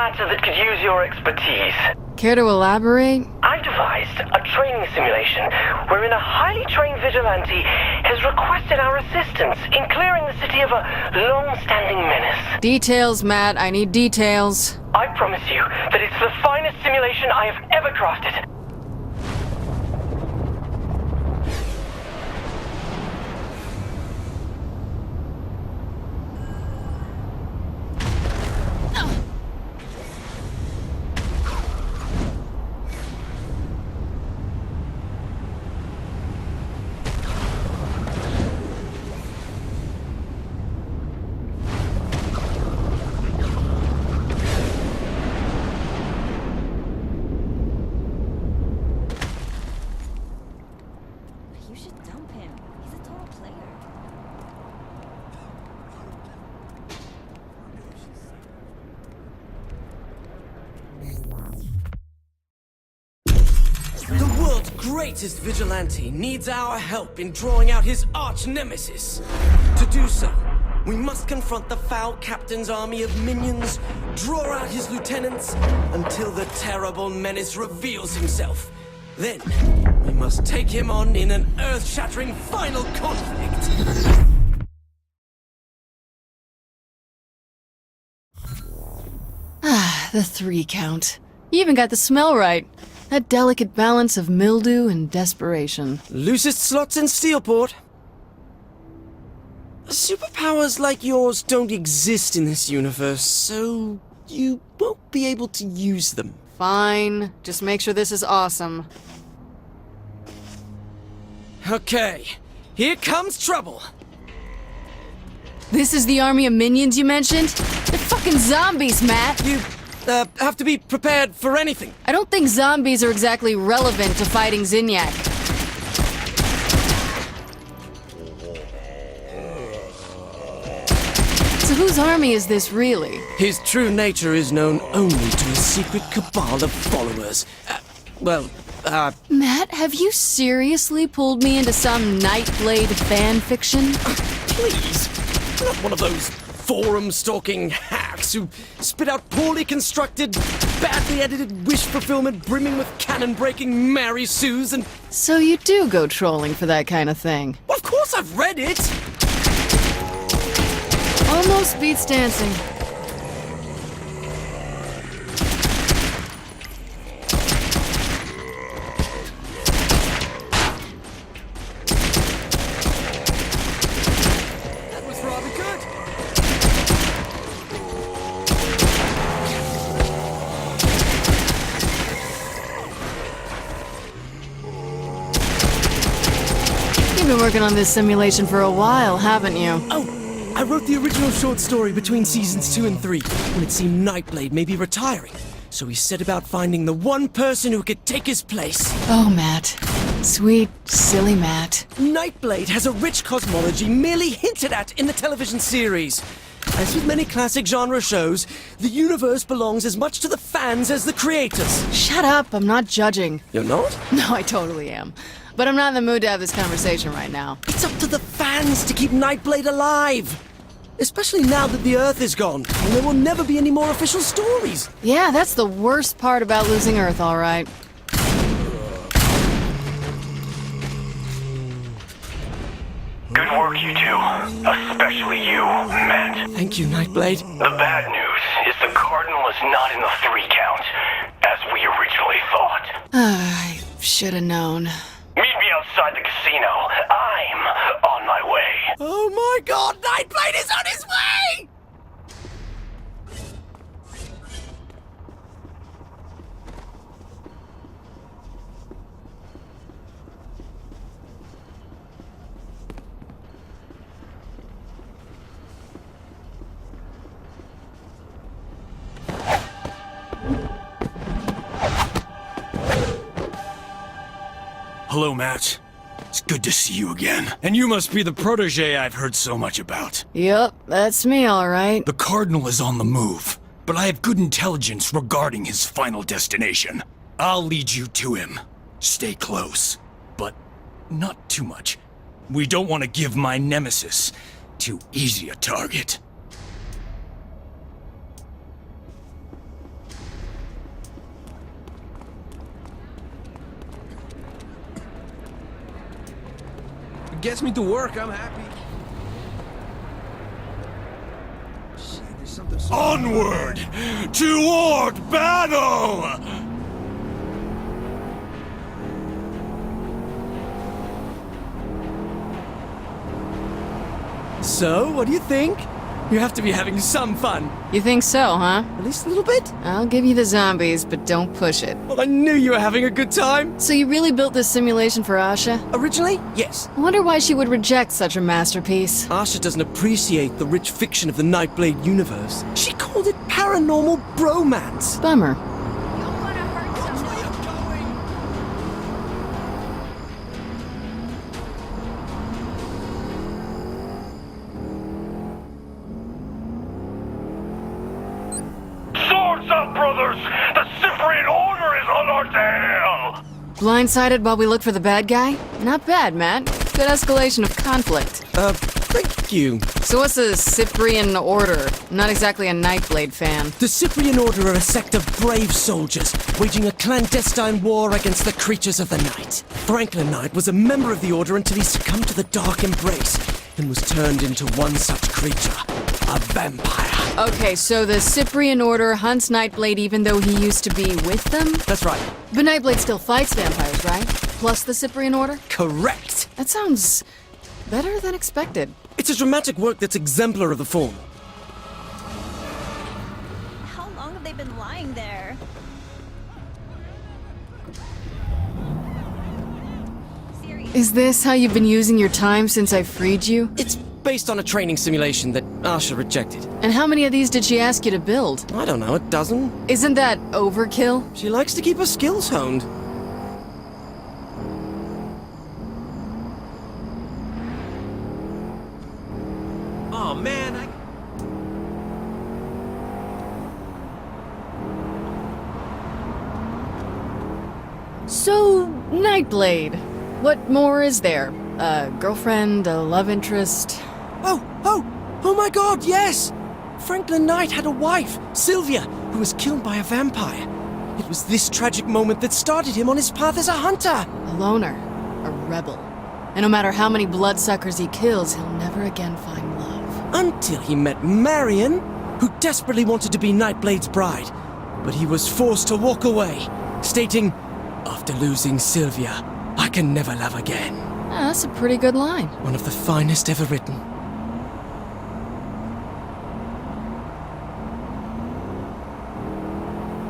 matter that could use your expertise. Care to elaborate? I've devised a training simulation wherein a highly trained vigilante has requested our assistance in clearing the city of a long-standing menace. Details, Matt. I need details. I promise you that it's the finest simulation I have ever crafted. You should dump him. He's a total player. The world's greatest vigilante needs our help in drawing out his arch-nemesis. To do so, we must confront the foul captain's army of minions, draw out his lieutenants, until the terrible menace reveals himself. Then, we must take him on in an earth-shattering final conflict. The 3 count. You even got the smell right. That delicate balance of mildew and desperation. Loosest slots in Steelport. Superpowers like yours don't exist in this universe, so you won't be able to use them. Fine. Just make sure this is awesome. Okay, here comes trouble. This is the army of minions you mentioned? They're fucking zombies, Matt! You have to be prepared for anything. I don't think zombies are exactly relevant to fighting Zinyak. So whose army is this really? His true nature is known only to a secret cabal of followers. Matt, have you seriously pulled me into some Nightblade fan fiction? Please, I'm not one of those forum-stalking hacks who spit out poorly constructed, badly edited wish fulfillment brimming with cannon-breaking Mary Sues and... So you do go trolling for that kind of thing? Well, of course I've read it! Almost beats dancing. That was rather good. You've been working on this simulation for a while, haven't you? Oh, I wrote the original short story between seasons 2 and 3, when it seemed Nightblade may be retiring. So he set about finding the one person who could take his place. Oh, Matt. Sweet, silly Matt. Nightblade has a rich cosmology merely hinted at in the television series. As with many classic genre shows, the universe belongs as much to the fans as the creators. Shut up, I'm not judging. You're not? No, I totally am. But I'm not in the mood to have this conversation right now. It's up to the fans to keep Nightblade alive. Especially now that the Earth is gone, and there will never be any more official stories. Yeah, that's the worst part about losing Earth, all right. Good work, you two. Especially you, Matt. Thank you, Nightblade. The bad news is the Cardinal is not in the 3 count, as we originally thought. I should have known. Meet me outside the casino. I'm on my way. Oh my god, Nightblade is on his way! Hello, Matt. It's good to see you again. And you must be the protege I've heard so much about. Yep, that's me, all right. The Cardinal is on the move, but I have good intelligence regarding his final destination. I'll lead you to him. Stay close, but not too much. We don't want to give my nemesis too easy a target. it gets me to work, I'm happy. Shit, there's something so... Onward! Toward battle! So, what do you think? You have to be having some fun. You think so, huh? At least a little bit? I'll give you the zombies, but don't push it. Well, I knew you were having a good time. So you really built this simulation for Asha? Originally, yes. I wonder why she would reject such a masterpiece. Asha doesn't appreciate the rich fiction of the Nightblade universe. She called it paranormal bromance. Bummer. Swords up, brothers! The Cyprian Order is on our tail! Blindsided while we look for the bad guy? Not bad, Matt. Good escalation of conflict. Thank you. So what's the Cyprian Order? Not exactly a Nightblade fan. The Cyprian Order are a sect of brave soldiers, waging a clandestine war against the creatures of the night. Franklin Knight was a member of the Order until he succumbed to the Dark Embrace, and was turned into one such creature, a vampire. Okay, so the Cyprian Order hunts Nightblade even though he used to be with them? That's right. But Nightblade still fights vampires, right? Plus the Cyprian Order? Correct. That sounds better than expected. It's a dramatic work that's exemplar of the form. How long have they been lying there? Serious. Is this how you've been using your time since I freed you? It's based on a training simulation that Asha rejected. And how many of these did she ask you to build? I don't know, a dozen? Isn't that overkill? She likes to keep her skills honed. Oh man, So, Nightblade. What more is there? A girlfriend, a love interest? Oh my god, yes! Franklin Knight had a wife, Sylvia, who was killed by a vampire. It was this tragic moment that started him on his path as a hunter. A loner. A rebel. And no matter how many bloodsuckers he kills, he'll never again find love. Until he met Marion, who desperately wanted to be Nightblade's bride. But he was forced to walk away, stating, "After losing Sylvia, I can never love again." Ah, that's a pretty good line. One of the finest ever written.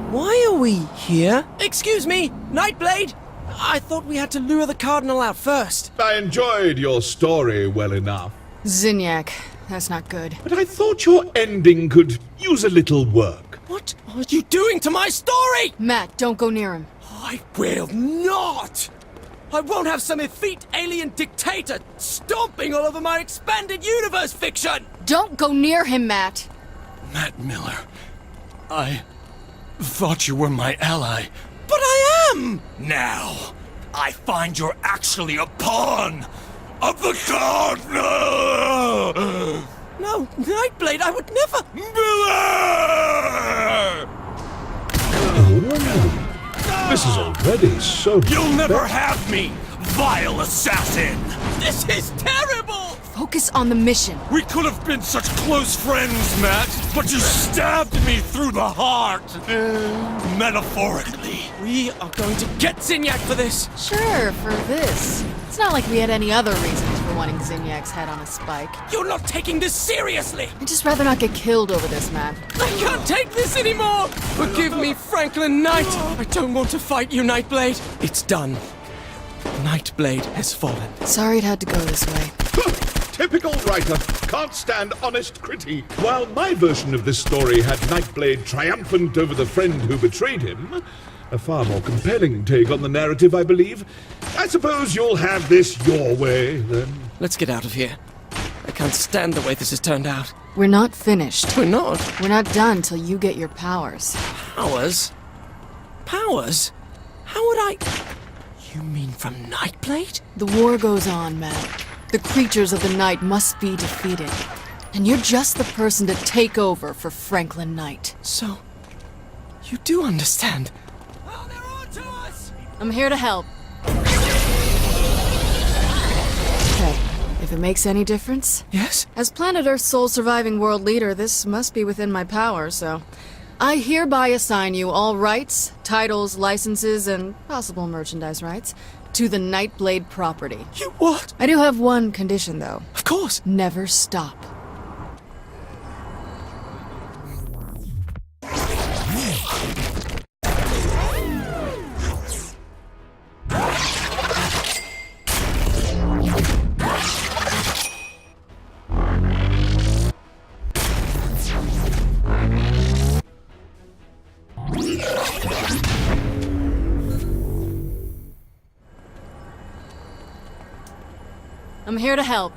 Why are we here? Excuse me, Nightblade! I thought we had to lure the Cardinal out first. I enjoyed your story well enough, Zinyak. That's not good. but I thought your ending could use a little work. What are you doing to my story? Matt, don't go near him. I will not! I won't have some effete alien dictator stomping all over my expanded universe fiction! Don't go near him, Matt. Matt Miller, I thought you were my ally. But I am! Now, I find you're actually a pawn of the Cardinal! No, Nightblade, I would never... Miller! This is already so... You'll never have me, vile assassin! This is terrible! Focus on the mission. We could have been such close friends, Matt, but you stabbed me through the heart. Metaphorically. We are going to get Zinyak for this! Sure, for this. It's not like we had any other reasons for wanting Zinyak's head on a spike. You're not taking this seriously! I'd just rather not get killed over this, Matt. I can't take this anymore! Forgive me, Franklin Knight! I don't want to fight you, Nightblade! It's done. Nightblade has fallen. Sorry it had to go this way. Typical writer. Can't stand honest critique. While my version of this story had Nightblade triumphant over the friend who betrayed him, a far more compelling take on the narrative, I believe. I suppose you'll have this your way, then. Let's get out of here. I can't stand the way this has turned out. We're not finished. We're not. We're not done till you get your powers. Powers? Powers? How would I... You mean from Nightblade? The war goes on, Matt. The creatures of the night must be defeated. And you're just the person to take over for Franklin Knight. So, you do understand. Oh, they're on to us! I'm here to help. Okay, If it makes any difference. Yes? As planet Earth's sole surviving world leader, this must be within my power, so... I hereby assign you all rights, titles, licenses, and possible merchandise rights to the Nightblade property. You what? I do have one condition, though. Of course. Never stop. I'm here to help.